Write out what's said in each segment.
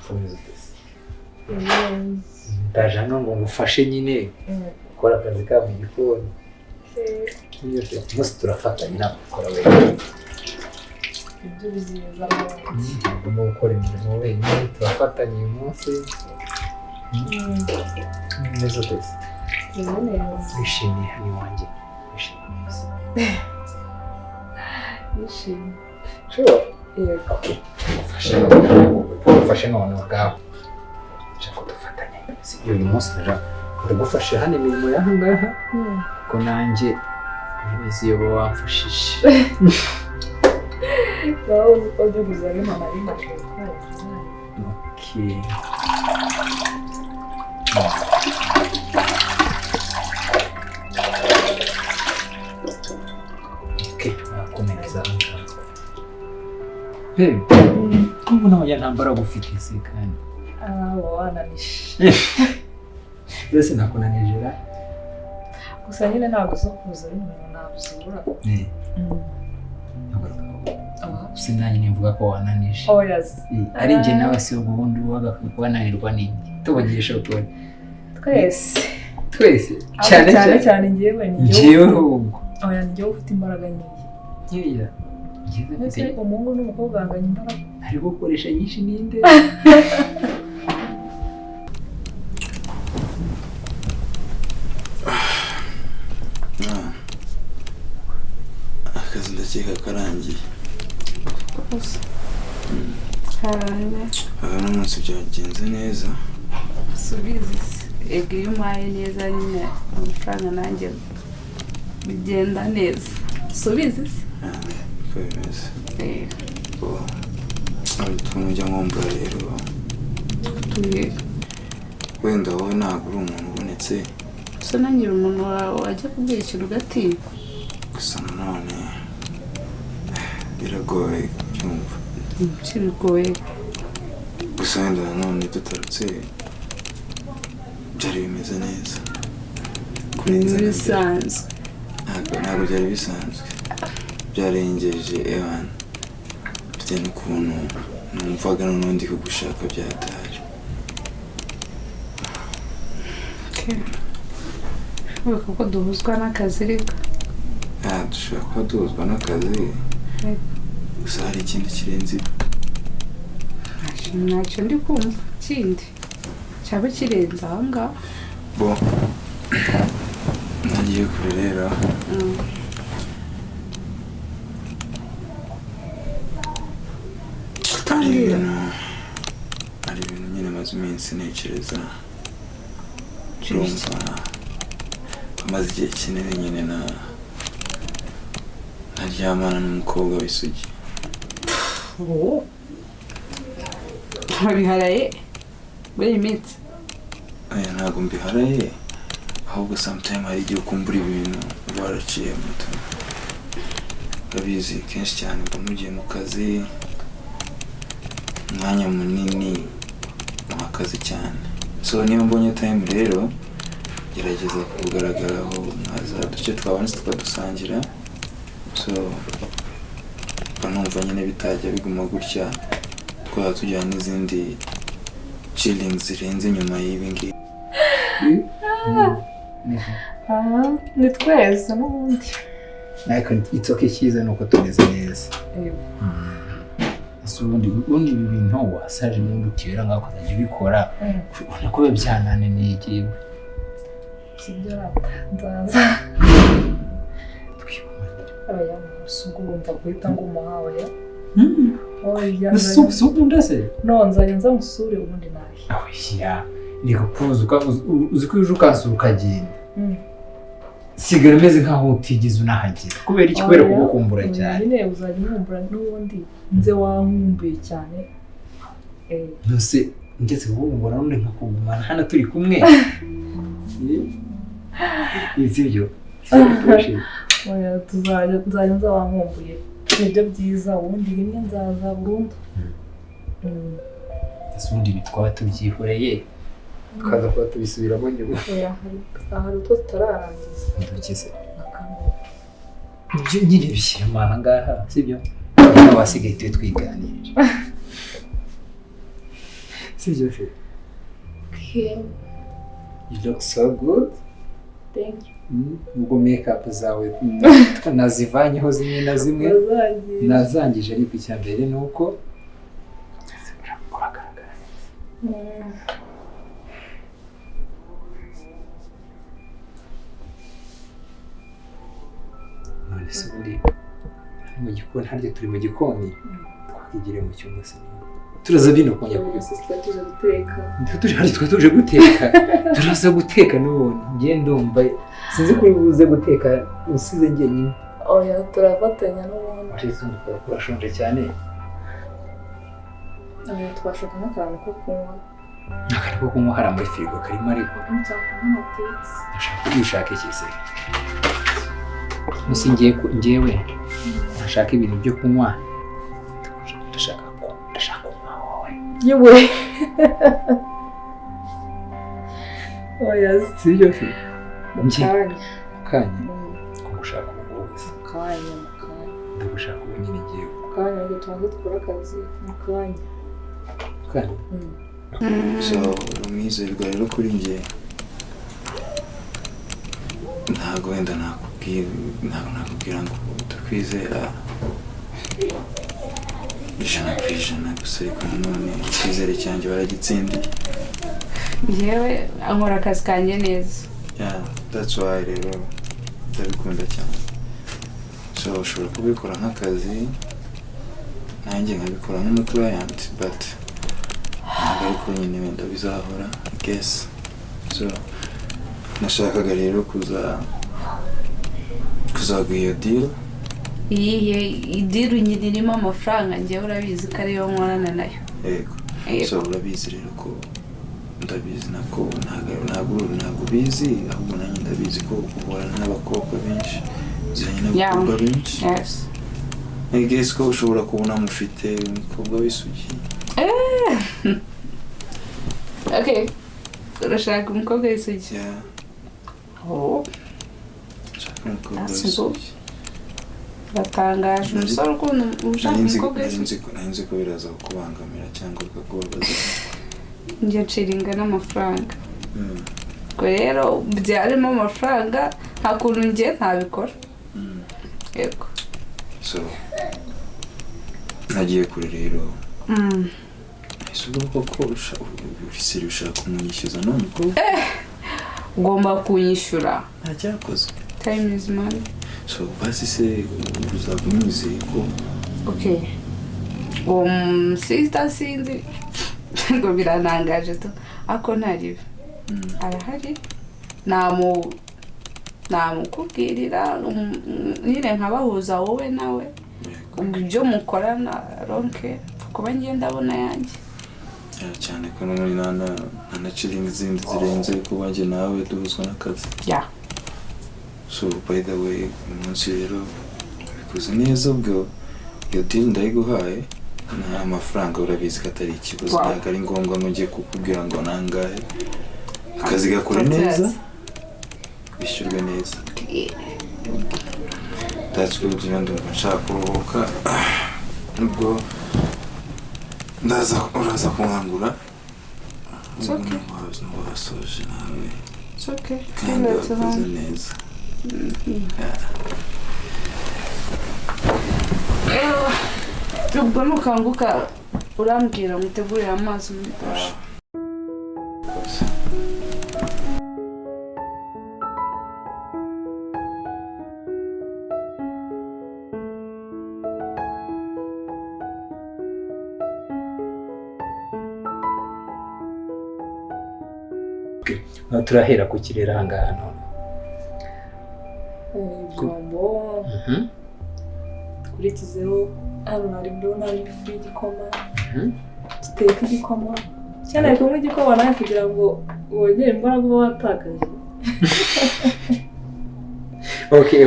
Komeza utese. Ndaje hano ngo ngufashe nyine gukora akazi ka mu gikoni. Umunsi turafatanya ntabwo ukora wenyine. Ibyo biziyeza abantu. Ugomba gukora imirimo wenyine, turafatanya uyu munsi. Neza utese. Wishimiye hano iwanjye. Wishimiye. Sure. Yego. Ufashe none ubwawe. Nshaka kudufatanya. Uyu munsi ndagufasha hano imirimo y'aha ngaha. Ko nanjye ubizi iyo wamfashije. Nawe uzi ko byo kuzana mama ari mashini. Okay. Okay, nakomereza hano. Hey, kumva nawe ntambara gufite isi kandi. Wananishe. Mbese nakunanijera. Gusa nyine ntabwo zo kuza ari umuntu nabuzura. Sinanyi nivuga ko wananije. Oh yes. Ari nje nawe si ubundi wananirwa nini. Tubagisha ukuri. Twese. Cyane ngewe ni ngewe ahubwo. Oya ngewe ufite imbaraga nyinshi. Ngewe. Ese umuhungu n'umukobwa banganya imbaraga. Ari gukoresha nyinshi ninde? Akazi ndakeka karangiye. N'umunsi byagenze neza. Subizi ego iyo umpaye neza nyine amafaranga nanjye bigenda neza. Subizi Ko bimeze. Tumujya nkombora rero. Tuye. Wenda wowe ntabwo uri umuntu ubonetse. Gusa nanjye umuntu wajya kubwira ikintu ugatinya. Gusa nanone biragoye kumva. Bigoye. Gusa wenda nanone tutarutse byari bimeze neza. Bisanzwe. Ntabwo byari bisanzwe. Byarengeje Evan. Bitewe n'ukuntu numvaga n'undi kugushaka byataje. Uvuga ko duhuzwa n'akazi reka. Dushobora kuba duhuzwa n'akazi. Gusa hari ikindi kirenze ibyo. Ntacyo ndi kumva kindi cyaba kirenze aho ngaho. Bo nagiye kure rero. Hari ibintu nyine maze iminsi ntekereza. Urumva amaze igihe kinini nyine naryamana n'umukobwa w'isugi. Wabiharaye muri iyi minsi? Ntabwo mbiharaye, ahubwo sometime hari igihe ukumbura ibintu waraciye muto. Urabizi kenshi cyane mba mugiye mu kazi, umwanya munini mu kazi cyane. So niba mbonye time rero gerageza kugaragaraho nkaza duce twabonetse tukadusangira. So numva nyine bitajya biguma gutya, twaba tujyana n'izindi chilling zirenze nyuma y'ibi ngibi. Ni twese n'ubundi. Ariko it's okay, cyiza nuko tumeze neza. Ubundi ibi bintu wasaje n'undi ukibera ngaho ukazajya ubikora ubona ko byanananiye igihe. Sibyo nzaza. Oya musugu urumva guhita ngo umuhawe. Oya sugu ndase. No nza musure ubundi nahi. Oya niko kuzuka uzi ko ukansura ukagenda. Sigara meze nkaho utigeze unahagira. Kubera iki kubera kugukumbura cyane. Nyine uzajya umumbura n'ubundi nze wankumbuye cyane. Nose ngeze kugukumbura n'undi nkakugumana hano turi kumwe. Izibyo. Oya tuzajya nza wankumbuye. Nibyo byiza ubundi rimwe nzaza burundu. Ubundi bitwaba tubyihoreye. Tukaza kuba tubisubiramo nyuma. Oya hari utwo tutararangiza. Ndukize. Ibyo nyine bishyira aha ngaha sibyo? Niba wasigaye twiganirira. sibyo se? Okay. You look so good. Thank you. Ubwo makeup zawe nazivanyeho zimwe na zimwe nazangije, ariko icya mbere ni uko uragaragara neza. None se ubundi mu gikoni, harya turi mu gikoni twakigire mu cyumba se? Turaza bino kongera tuje guteka. tuje guteka. Turaza guteka n'ubundi ngiye ndumva sinzi kuri buze guteka usize njyenyine. Oya turafatanya n'ubundi. Ariko urashonje cyane. Oya twashaka n'akantu ko kunywa. N'akantu ko kunywa hari muri firigo karimo, ariko nshaka n'amatisi. ushaka iki se? Musi njyewe nashaka ibintu byo kunywa, ndashaka kunywa wowe. Yewe. Oya sibyo se? mukanya. Kanya kumushaka ubu wese. Mukanya. Ndagushaka ubu nyine ngiye. Mukanya rero tubanze dukora akazi. Mukanya. Kanya. So umwizerwa rero kuri njye ntabwo wenda nakubwira ngo utakwizera ijana gusa, ariko nanone icyizere cyanjye baragitsindiye. Njyewe nkora akazi kanjye neza. Yeah, that's why rero ndabikunda cyane. So ushobora kubikora nk'akazi, nanjye nkabikora nk'umuklayant, but ntabwo ariko nyine wenda bizahora, I guess. So nashakaga rero kuzaguha iyo deal. Iyi deal nyine irimo amafaranga, njyewe urabizi ko ariyo nkorana nayo. Yego. So urabizi rero ko ndabizi nako ntabwo ubizi, ahubwo nanjye ndabizi ko uhorana n'abakobwa benshi, uziranye n'abakobwa benshi. Yes. I guess ko ushobora kubona mufite umukobwa w'isugi. Okay. Urashaka umukobwa w'isugi? Yeah. Oh. Nshaka umukobwa w'isugi. Batangaje umusore ukuntu ushaka umukobwa w'isugi. Nzi ko biraza kukubangamira cyangwa ukakubabaza. Njye nshiringa n'amafaranga. Ubwo rero byarimo amafaranga nta kuntu njye ntabikora. Yego. So nagiye kure rero. Ese ubwo ko ushaka kumwishyuza none ko ugomba kunyishyura. ntacyakoze. Time is money. So basi se uzagumizeye ko Okay. Sister sinzi ngo biranangaje to ako ntaribe. Arahari namukubwirira nyine nkabahuza wowe nawe ibyo mukorana ronke kuba ngiye ndabona yanjye cyane ko muri nana chilling izindi zirenze kuba njye nawe duhuzwa n'akazi. Yeah. So by the way umunsi rero bikoze neza, ubwo iyo deal ndayiguhaye nta mafaranga, urabizi ko atari ikibazo, ntabwo ari ngombwa ngo njye kukubwira ngo nangahe. Akazi gakore neza, bishyurwe neza. That's good. Ndumva nshaka kuruhuka, ubwo uraza kunkangura. It's okay. Wasoje nawe. It's okay. Kandi wakoze neza. Ubwo nukanguka urambwira mutegurire amazi muri dushe. Turahera ku kirere ahangaha none. Ijambo dukurikizeho hano hari ndabona hari ifu y'igikoma, duteka igikoma cyane ariko nk'igikoma nawe kugira ngo wongere imbaraga uba watakaje. Okay.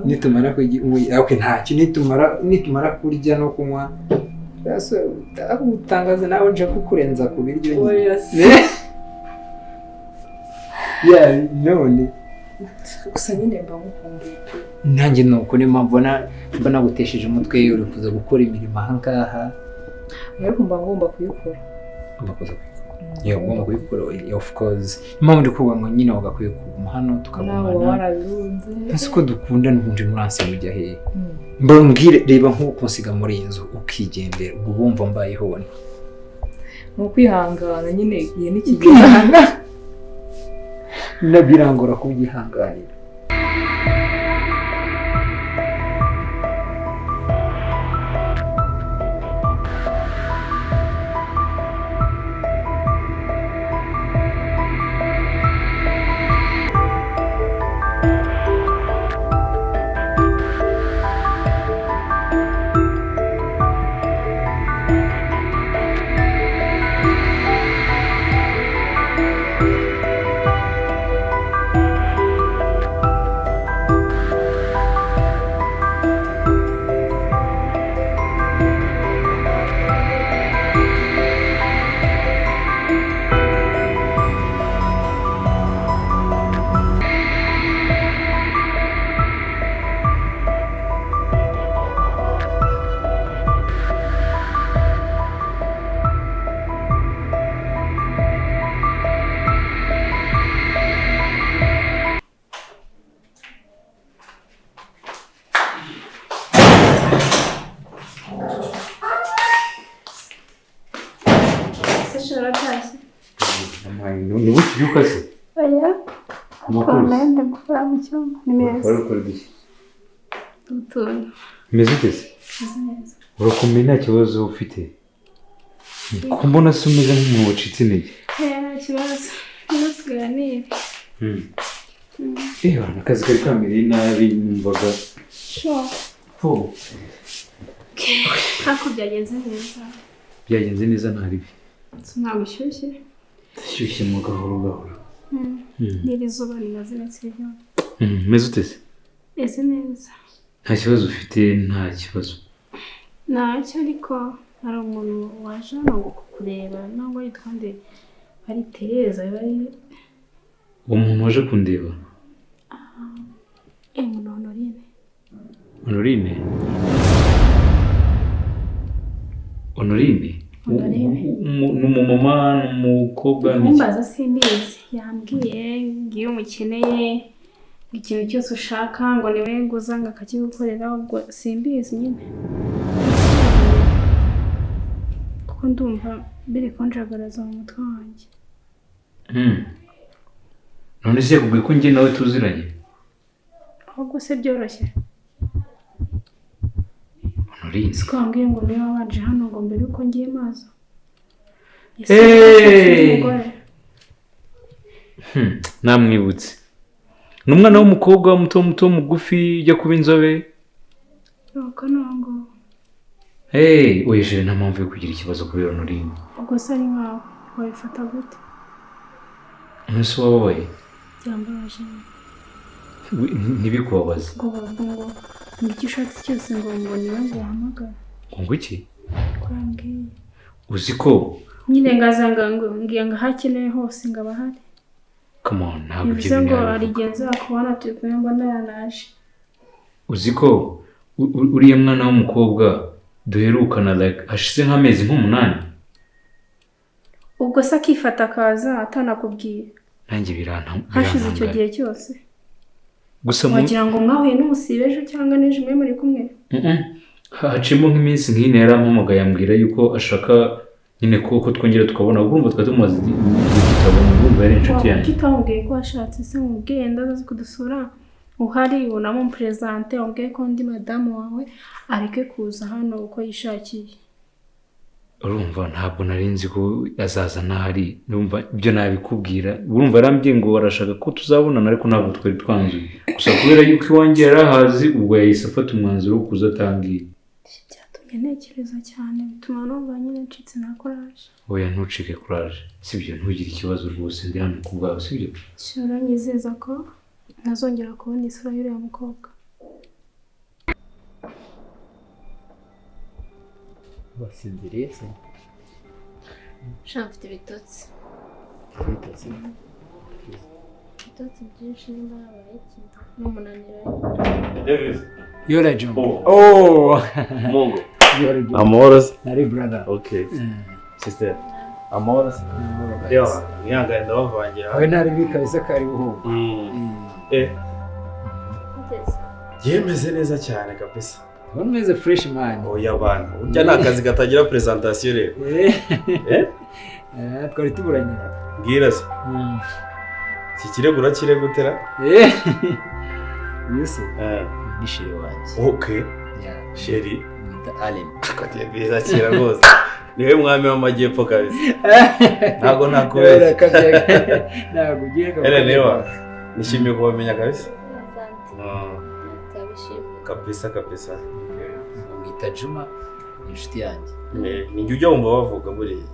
Nitumara ntacyo nitumara kurya no kunywa utangaza nawe nje kukurenza ku biryo. Yeah, none gusa nyine mba ngukumbuye. Nanjye nuko niyo mpamvu mba nagutesheje umutwe uri kuza gukora imirimo ahangaha. Ariko mba ngomba kuyikora. ugakoza iyo ugomba kuyikora of course impamvu ndi kuvuga ngo nyine wagakwiye kuguma hano tukagumana ese ko dukunda n'ubundi muranse mujya hehe mbwire reba nk'uko nsiga muri iyi nzu ukigendera ubwo bumva mbayeho ni ukwihangana nyine igihe n'ikigihanga nabirangora kubyihanganira Meze ute? Urakomeye nta kibazo ufite? Ko mbona se umeze nk'umuntu wacitse intege? Nta kibazo. Ntuganire. Akazi kari kamereye nabi numvaga. Sure. Kako byagenze neza. Byagenze neza ntari bi. Ntabwo ushyushye? Shyushye mu gahoro gahoro. N'iri zuba rimaze iminsi ryo. Meze ute se? Ese neza. Nta kibazo ufite nta kibazo. Ntacyo ariko hari umuntu waje hano ngo kukureba ntabwo yitwa nde ari Tereza bari umuntu waje kundeba. Honorine. Honorine? Honorine? N'umumama n'umukobwa mumbaza simbizi yambwiye ngiye umukeneye ikintu cyose ushaka ngo niwe nguza ngo akakigukorera ubwo simbizi nyine kuko ndumva biri konjagaraza mu mutwe wanjye. None se yakubwiye ko njye nawe tuziranye? Ahubwo se byoroshye. Honorine twambwiye ngo niba waje hano ngo mbere uko ngiye mazo. Namwibutse. N'umwana w'umukobwa muto mugufi ujya kuba inzobe. Nuko nongo. Oyeje nta mpamvu yo kugira ikibazo kubera Honorine. Ubwo se ari nkawe wabifata gute? Nese wababaye? Byambabaje. Ntibikubabaze. Ngo icyo ushatse cyose ngo niwe ngo uhamagara. Ngo iki? Kurambwiye. Uzi ko nyine ngazanga ngiye ngahakeneye hose ngaba hari. Come on, ntabwo ibyo ngo arigenza akubona turi kumwe mbona yanaje. Uzi ko uriya mwana w'umukobwa duherukana like hashize nk'amezi nk'umunani. Ubwo se akifata akaza atanakubwiye. Nanjye biranta. Hashize icyo gihe cyose. Gusa wagira ngo mwahuye n'umusibe ejo cyangwa n'ejo mwe muri kumwe. Hacimo nk'iminsi nk'ine yarampamagaye ambwira yuko ashaka nyine ko twongera tukabona urumva twatumaze tutabona urumva yari inshuti yanjye. Kitambwiye ko ashatse se mubwiye ndaza kudusura uhari unamo presenter umbwiye ko ndi madamu wawe areke kuza hano uko yishakiye. Urumva ntabwo narinzi ko azaza ntahari urumva ibyo nabikubwira urumva arambye ngo barashaka ko tuzabonana ariko ntabwo twari twanzuye gusa kubera yuko iwanjye yarahazi ubwo yahise afata umwanzuro wo kuza atangiye. Ntekereza cyane bituma numva nyine ncitse na courage. Oya ntucike courage sibyo ntugire ikibazo rwose ndi hano kubwawe sibyo. Shora nyizeza ko ntazongera kubona isura y'uriya mukobwa. Wasinziriye se? Mfite ibitotsi. Ibitotsi byinshi n'abaye ikintu n'umunaniro. Davis. You're a John. Mongo. You're a John. Amoros. Nari brother. Okay. Sister. amahoro se yewe mwihangane ndabavangira awe ntari bikabisa kari buhumbu yemeze neza cyane kabisa ubona umeze fresh man oya bana urya ni akazi katagira presentation rero twari tuburanye mbwira se iki kirego urakiregutera yose ni sheri wanjye okay sheri mwita Allen akatiye biza kira rwose niwe mwami w'amajyepfo kabisa ntago nakubeshya ntago ugiye nishimiye kubamenya kabisa kabisa mwita Juma inshuti yanjye nijye ujya wumva bavuga buriya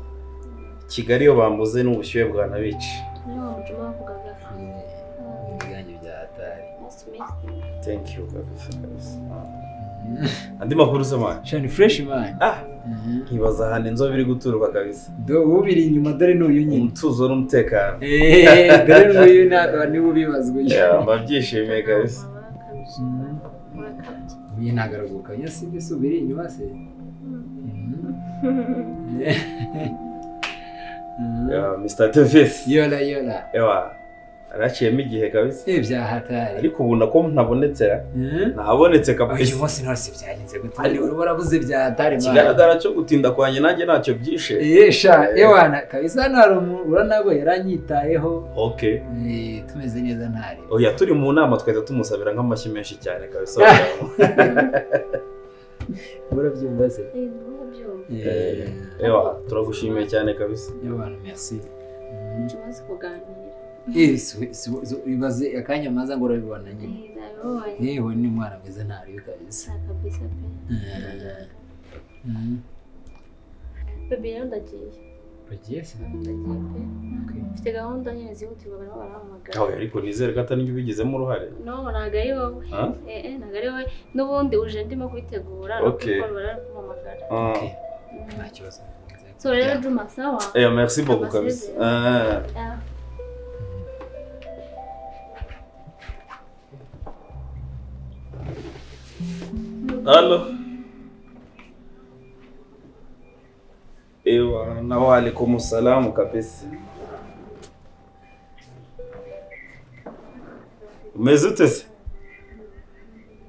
Kigali iyo bambuze n'ubushyuhe bwanabica ibyanjye bya hatari thank you kabisa andi makuru se man shani fresh man nkibaza ahantu inzobe iri guturuka kabisa ubiri inyuma dore n'uyu nyine umutuzo n'umutekano dore n'uyu ntabwo niwe ubibazwe mba byishimiye kabisa uyu ntagaraguka yose mbese ubiri inyuma se Mr. Davis yola ewa araciyemo igihe kabisa bya hatari ariko ubu nako ntabonetse ntabonetse kabisa uyu munsi ntose byagenze gute urabuze bya hatari man kigaragara cyo gutinda kwanjye nanjye ntacyo byishe ewana kabisa ntari umuntu nabwo yaranyitayeho okay tumeze neza ntari oya turi mu nama twahita tumusabira nk'amashyi menshi cyane kabisa urabyumva se ewa turagushimiye cyane kabisa ewana merci tumaze kuganira ibaze akanya maza ngo urabibona nyine yewe ni mwana mwiza ntari kabisa kabisa bebe rero ndagiye se mfite gahunda nyine zihutirwa barimo barahamagara ariko nizere ko atari njye ubigizemo uruhare no ntabwo ari wowe ntabwo ari wowe n'ubundi uje ndimo kubitegura no kubikora barahamagara nta kibazo so rero Juma sawa merci beaucoup kabisa Halo. Ewa, na wa alaikum salamu kabisa. Umeze ute se?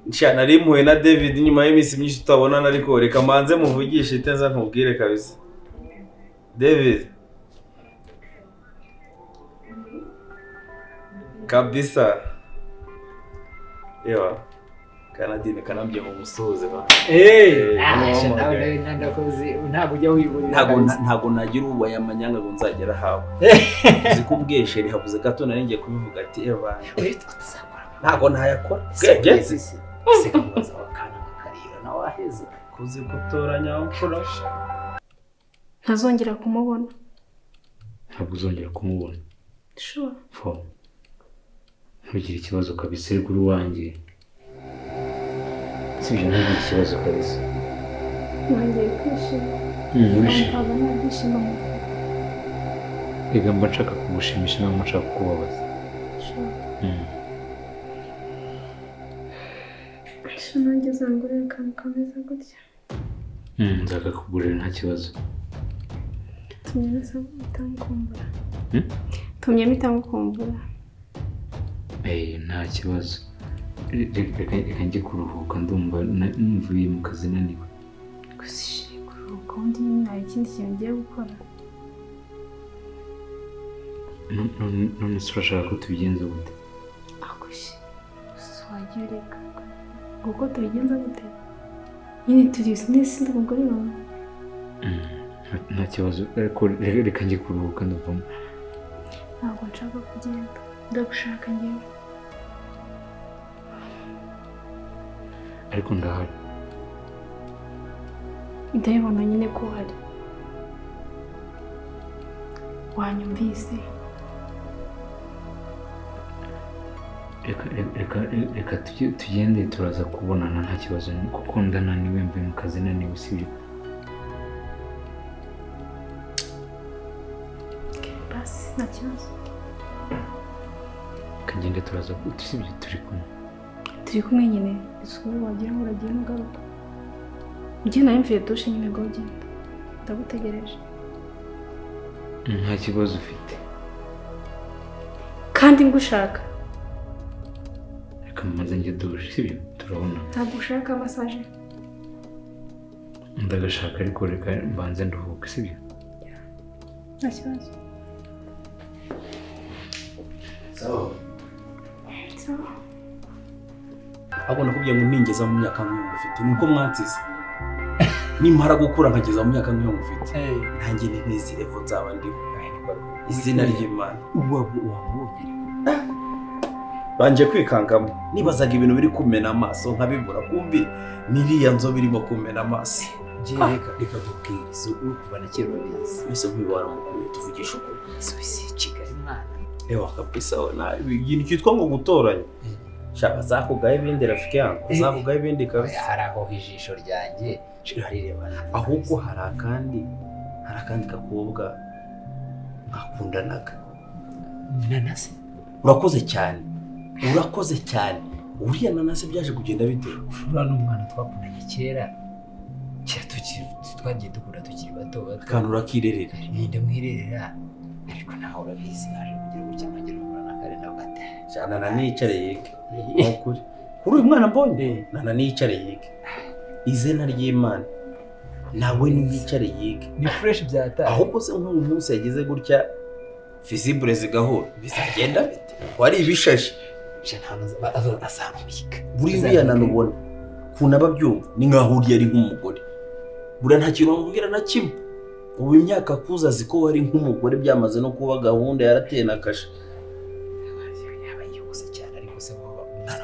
Nshana rimwe na David nyuma y'iminsi myinshi tutabonana ariko reka manze muvugishe itenza nkubwire kabisa. David. Kabisa. Ewa. Kanadine kanambye mu musoze ba. Ntabwo ujya wiburira. Ntabwo nagira ubu yamanyanga ngo nzagera hawe. Zikubweshe rihabuze gato nari ngiye kubivuga ati eba. Ntabwo ntayakora. Gege. Sikamuza wakana makarira na waheze. Kuzi gutoranya mfura. Ntazongera kumubona. Ntabwo uzongera kumubona. Sure. Ntugire ikibazo kabisa kuri wanjye. Sibyo nta kibazo kabisa. Ngiye kwishima. Ntabwo nishima. Ega mba nshaka kugushimisha ntabwo nshaka kukubabaza. Nanjye uzangurira akantu kameze gutya. Nzakakugurira nta kibazo. Tumye mpitamukumbura. Nta kibazo. Reka njye kuruhuka ndumva mvuye mu kazi naniwe. Gusa kuruhuka undi nta ikindi kintu ngiye gukora. None se urashaka ko tubigenza gute? Agushi wagiye ureka kuko tubigenza gute? Nyine turi n'isi umugore wawe. Nta kibazo ariko reka njye kuruhuka ndumva. Ntabwo nshaka kugenda ndagushaka njyewe. Ariko ndahari. Ndabibona nyine ko uhari. Wanyumvise. Reka tugende turaza kubonana nta kibazo kuko ndananiwe mvuye mu kazi naniwe sibyo. Basi nta kibazo. Kagende turaza sibyo turi kumwe. Turi kumwe nyine isuku wagira ngo uragiye mugaruka. Njye nawe mvuye dushe nyine ngo ugende. Ndagutegereje. nta kibazo ufite kandi ngushaka. reka maze njye duje sibyo turabona Ntabwo ushaka massage? ndagashaka ariko reka mbanze nduhuke sibyo Nta kibazo. Sawa. Sawa. Abona kubye ngo ningeza mu myaka nk'iyo mufite nuko mwansize. Nimara gukura nkageza mu myaka nk'iyo mufite. Nanjye ni nk'izi level nzaba ndiho. Izina ry'Imana. wamubonye Banje kwikangamo. Nibazaga ibintu biri kumena amaso nkabibura kumbi niriya nzo birimo kumena amaso. reka dubwire so kuva na kera urabizi Ese nk'ibara mukuru tuvugisha ukuri. Suisse Kigali mwana Ewa kabisa na ikintu cyitwa ngo gutoranya. Shaka zakugaye ibindi rafiki yangu. Zakugaye ibindi kabisa. hari aho ijisho ryanjye rireba Ahubwo hari akandi gakobwa akundanaga. nanase Urakoze cyane. Uriya nanase byaje kugenda bite? uriya n'umwana twakundanye kera twagiye dukura tukiri bato Kandi urakirerera. ndamwirerera ariko nawe urabizi naje kugira gutya nkagera umwana nakare nawe ati Cyane na nicare yige. Kuri uyu mwana mbonye nana nicare yige. Izina ry'Imana nawe nicare yige. ni fresh byataye Ahubwo se nk'uyu munsi yagize gutya visible zigahura bizagenda bite? Wari ibishashi. azamubika Buriya nanubona kuna babyumva ni nkahuriye ari nk'umugore. Buriya nta kintu wambwira na kimwe. Ubu imyaka kuza ziko wari nk'umugore byamaze no kuba gahunda yarateye nakasha. yabayose cyane ariko se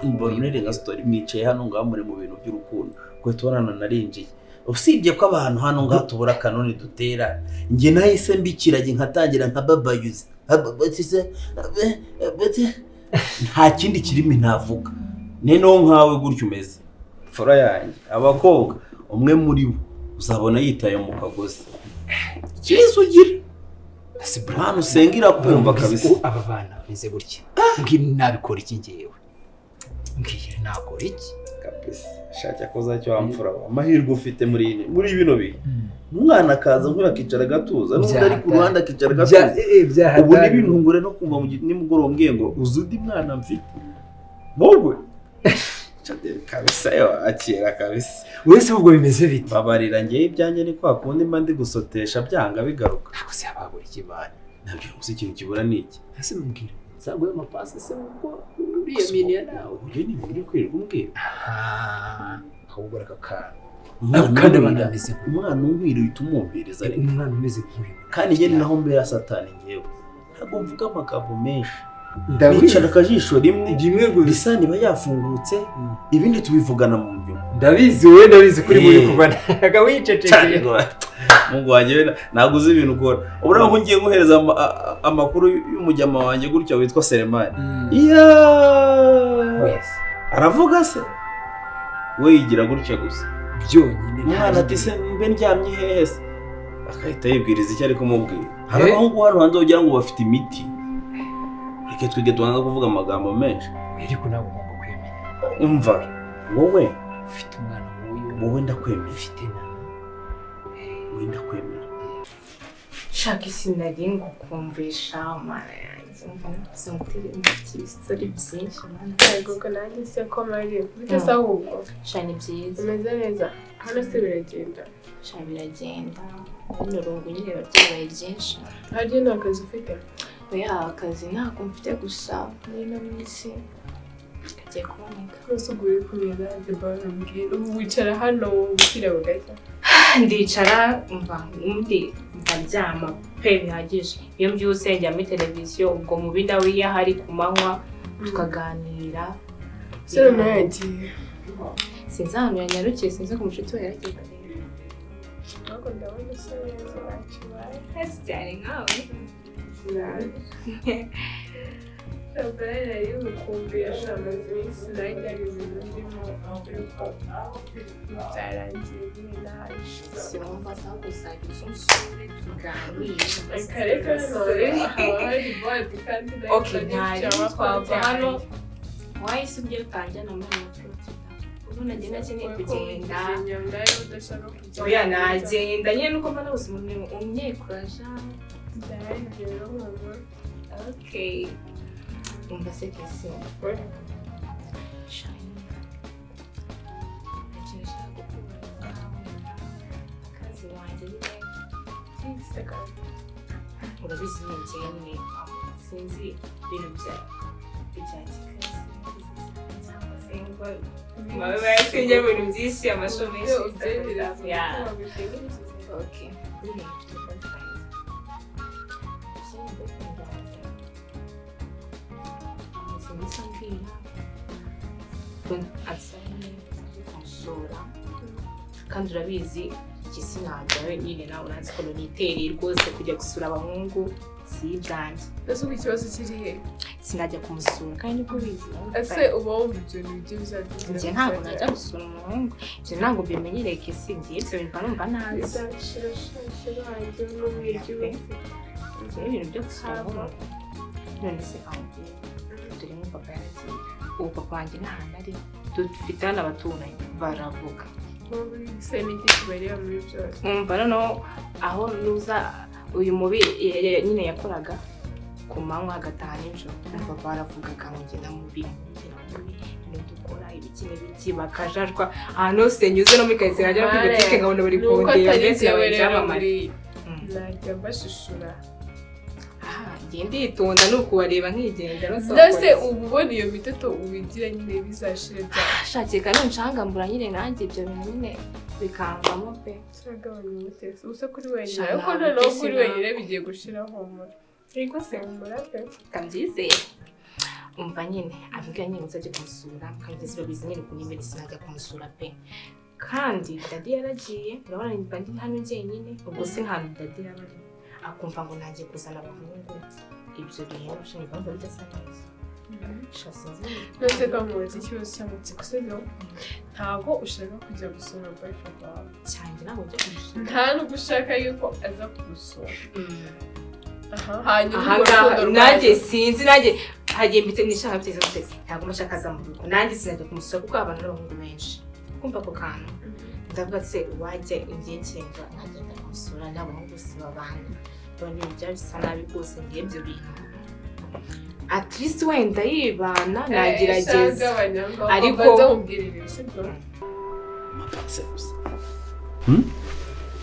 Mbonere nka story mwicaye hano ngaho muri mu bintu by'urukundo. Kwe tubonana narinjiye. Usibye ko abantu hano ngaho tubura kanoni dutera. Nge nahise mbikirage nkatangira nka babayuze. Nta kindi kirimi navuga. Neno nkawe gutyo umeze. Fora yanjye abakobwa umwe muri bo uzabona yitaye mu kagozi. Kizo ugira. Mwana usengira kumva kabisa. aba bana bize gutya ngiye nabikora iki ngewe ngiye nakora iki Kabisa. Shaka koza cyo amfura. Amahirwe ufite muri bino bihe. Umwana akaza nk'akicara gatuza n'undi ari ku ruhande akicara gatuza. Ubu ni ibintungure no kumva mu nimugoroba ngiye ngo uzudi mwana mfite. Bogwe. Chadel kabisa yo akira kabisa. wese ubwo bimeze bite Babarira ngiye ibyanjye ni kwa kundi mba ndi gusotesha byanga bigaruka. ako se abagura ikibana Nabyo gusa ikintu kibura ni iki. ese mubwira nzaguye amapasi se ubwo uriya miniya nawe Uyu ni ibintu kwirirwa umbwira. ahubwo rakakana Umwana kandi umwira- banameze umwana umwira uhita umwumviriza rero. umwana umeze nk'uyu Kandi njye ni naho mbera satani ngewe. Ntabwo mvuga amagambo menshi. ndabizi Bicara akajisho rimwe rimwe gusa lisani iba yafungutse ibindi tubivugana mu nyuma. ndabizi kuri muri kubana agawicecekeye Mungu wanjye ntabwo uzi ibintu ukora. Ubura aho ngiye guhereza amakuru y'umujyama wanjye gutya witwa Selemani. wese Aravuga se we yigira gutya gusa. byonyine Umwana ati se mbe ndyamye hehe se akahita yibwiriza icyo ari kumubwira. Hari abahungu hano hanze ugira ngo bafite imiti. Reka twige tubanza kuvuga amagambo menshi. ariko nawe ugomba kwemera Umva wowe ufite umwana nk'uyu wowe ndakwemera. ufite na Wowe ndakwemera. Shaka isinari ngukumvisha amara yanjye umva nakusantere mfite ibistori byinshi mana Yego nanjye se ko mariye bitese ahubwo shani byiza umeze neza hano se biragenda shani biragenda n'urungu nyine babyabaye byinshi harya nta kazi ufite oya akazi ntabwo mfite gusa muri ino minsi kagiye kuboneka rwose ubwo uri kumenya debora mbwira ubu wicara hano gushyira bugacya ndicara mva undi ndaryama pe bihagije iyo mbyutse njya muri televiziyo ubwo mu binawe iyo ahari ku manywa tukaganira se noneho yagiye sinzi ahantu yanyarukiye sinzi ko umushuti we yaragiye kureba ntabwo ndabona usa neza ntakibaye hasi cyane nkawe Shabara yari gukumvisha amaze iminsi nanjye ari ibintu ndimo ariko byarangiye nyine naje siwumva sakuzajya umusore tuganire reka none haba hari bodi kandi okay ntari twava hano wahise ujye utanjyana muri moto ubu nagenda akeneye kugenda oya nagenda nyine nuko mbona ubuzima umyekuraja Okay. Umva se kesi. Shine. Nashaka gukura akazi wanjye nyine. Urabizi njyewe sinzi ibintu bya kikazi cyangwa se ngo mawe yasinye ibintu byinshi amashuri menshi. Okay. Kumusura kandi urabizi iki sinajyawe nyine nawe urazi ko nitereye rwose kujya gusura abahungu si ibyanjye. Ese ubu ikibazo kiri he? Sinajya kumusura kandi niko ubizi. Ese uba wumva ibyo bintu bizagira njye ntabwo najya gusura umuhungu ibyo ntabwo bimenyereye kesi ngiye ibyo bintu numva nabi. Ibintu byo gusura abahungu none se ambwira turimo papa yaragiye ubu papa wanjye ntahantu ari dufite hano abaturanyi baravuga se n'iki kibareba muri byose. Umva noneho aho nuza uyu mubi nyine yakoraga ku manywa agataha nijoro umva baravugaga ngo ngenda mubi dukora ibiki n'ibiki bakajajwa ahantu hose nyuze no muri karitsiye najya kuri butike nkabona bari kundeba ndetse n'abamari najya mbashishura. Ngende yitonda nukubareba nkigenda ndetse ubu ubona iyo mitoto ubigira nyine bizashira bya shakeka nunshangambura nyine nanjye ibyo bintu nyine bikamvamo pe. Cyagabanya umutesi usa kuri wenyine ariko noneho kuri wenyine bigiye gushira homora. Yego se homora pe kabyizeye. Umva nyine avuga nyine uzajya kumusura kandi babizi nyine kunyemera sinajya kumusura pe. Kandi dadi yaragiye urabona nimba ndi hano njyenyine ubwo se hano dadi yabari akumva ngo nagiye kuzana abahungu ibyo bintu ushinzwe kumva bidasa neza. Nose kamuzi ikibazo cy'amatsiko sibyo ntabwo ushaka kujya gusura boyfriend wawe cyane ntabwo ujya kumusura nta nubwo ushaka yuko aza kugusura. Hanyuma nanjye sinzi nanjye hagiye mbite nishaka byiza byose ntabwo mushaka aza mu rugo nanjye sinajya kumusura kuko abana n'abahungu benshi kumva ako kantu ndavuga se wajya igihe cyenda nkagenda kumusura n'abahungu si babana none ibyo bisa nabi rwose ngiye ibyo bintu at least wenda yibana nagerageza ariko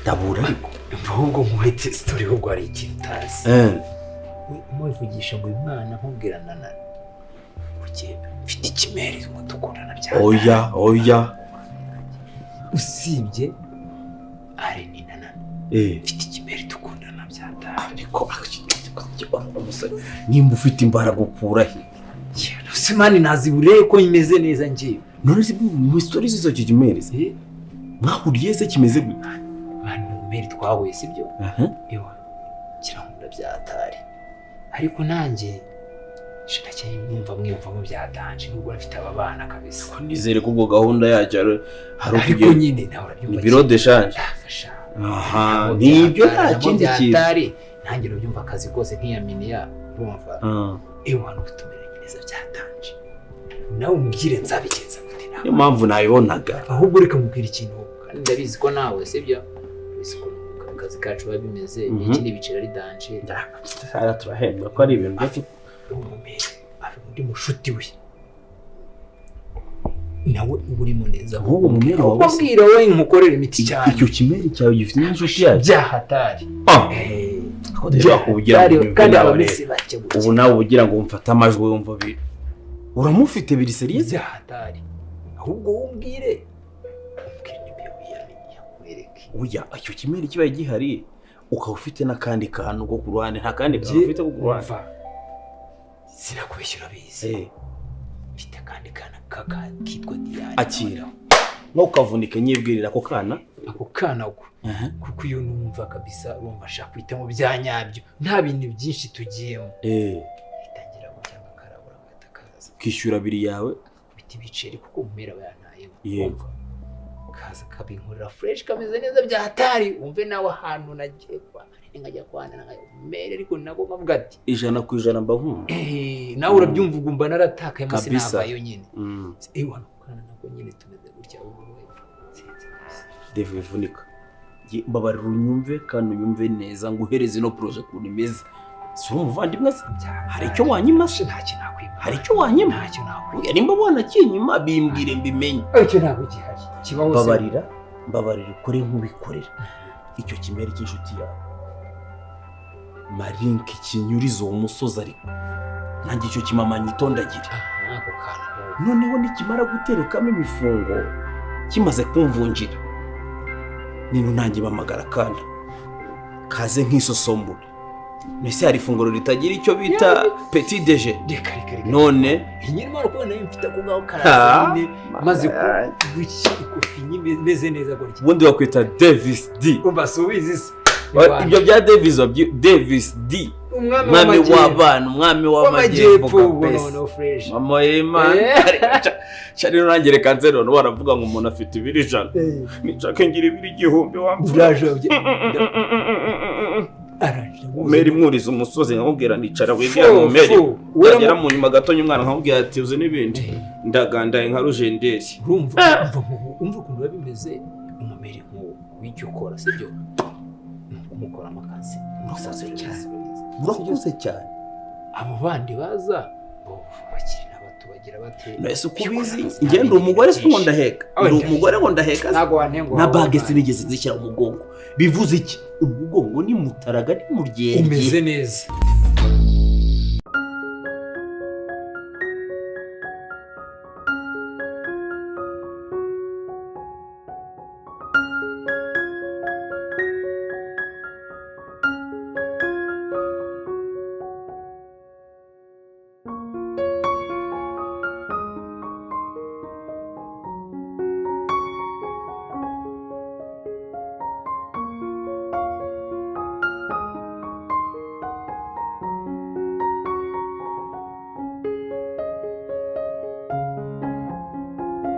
ndabura ariko ahubwo nkuhetse story ho gwari ikintu utazi umuvugisha ngo uyu mwana nkubwirana na kugenda mfite ikimeri ngo dukundana bya oya usibye ari ni nana mfite ikimeri dukundana byata ariko umusore nimba ufite imbaraga ukura he se mani nazibure ko imeze neza ngiye none se mu story zizo kimereze mwahuriye se kimeze gute meri twahuye sibyo ewa kiramunda byatari ariko nanjye shaka cyane numva mwiyumvamo byatanje nubwo afite ababana kabisa ko nizere ko ubwo gahunda yacu hari ariko nyine nawe urabyumva biro de change nibyo nta kindi kintu nanjye urabyumva akazi kose nk'iyaminiya urumva ewa n'ubutumeranye neza byatanje nawe umbwire nzabigenza gute nawe niyo mpamvu nabibonaga ahubwo reka mubwira ikintu kandi ndabizi ko nawe sibyo akazi kacu biba bimeze ikindi bicira ari danje turahembwa ko ari ibintu byo undi mushuti we nawe uba urimo neza ahubwo mu mera wawe ubwira wowe nkukorera imiti cyane icyo kimeri cyawe gifite n'inshuti yawe byahatari kandi abamisi bake ubu nawe ugira ngo umfate amajwi wumva uramufite biri seriye byahatari ahubwo umbwire oya icyo kimeri kibaye gihari ukaba ufite n'akandi kantu ko ku ruhande nta kandi kantu ufite ko ku ruhande sinakubeshyura bize mfite akandi kana kitwa Diane akira nko ukavunika nyibwirira ako kana kuko iyo numva kabisa urumva ashaka kwita mu byanyabyo nta bintu byinshi tugiyemo itangira kubyanga karabura gatakaza kishyura biri yawe kubita ibiceri kuko umera bayanaye yego kaza kabinkurira fresh kameze neza byahatari umve nawe ahantu nagiye kwa ngajya kwana mere ariko nako nkavuga ati 100% mba nkumva nawe urabyumva ugumba naratakaye mase navayo nyine ewa kana nako nyine tumeze gutya ubu Dave vunika mbabarira unyumve kandi unyumve neza ngo uhereze no projet ukuntu imeze si umuvandimwe se hari icyo wanyima se ntacyo nakwima hari icyo wanyima ntacyo nakwima nimba ubona kinyuma bimbwire mbimenye icyo ntabwo gihari kibaho mbabarira ukore nk'ubikorera icyo kimera cy'inshuti yawe marinki kinyuriza uwo musozi ariko nanjye icyo kimamanya itondagira noneho nikimara guterekamo imifungo kimaze kumvunjira nino nanjye bamagara kandi kaze nk'isosombura mbese hari ifunguro ritagira icyo bita petit déjeuner none inyuma uko nayo mfite ko ngaho karasine maze kuguki ikofi imeze neza gutya ubundi bakwita Davis D ubasubize se ibyo bya Davis D umwami w'abana umwami w'amajyepfo mama y'Imana cyari nangere kansero no baravuga ngo umuntu afite ibiri jana nicake ngira ibiri igihumbi wamfuraje Meri mwuriza umusozi nkubwira nicara wegera mu Meri uragera mu nyuma gatonye umwana nkubwira ati uze n'ibindi ndagandaye nka rugenderi umva ukuntu babimeze umumeri nk'uwo w'icyo ukora sibyo umukora amakazi murakuze cyane abo bandi baza bakiri n'abato bagira bate nese kubizi ngende umugore se ngo ndaheka ndi umugore ngo ndaheka na bage sinigeze zishyira umugongo bivuze iki umugongo ni mutaraga ni muryenge umeze neza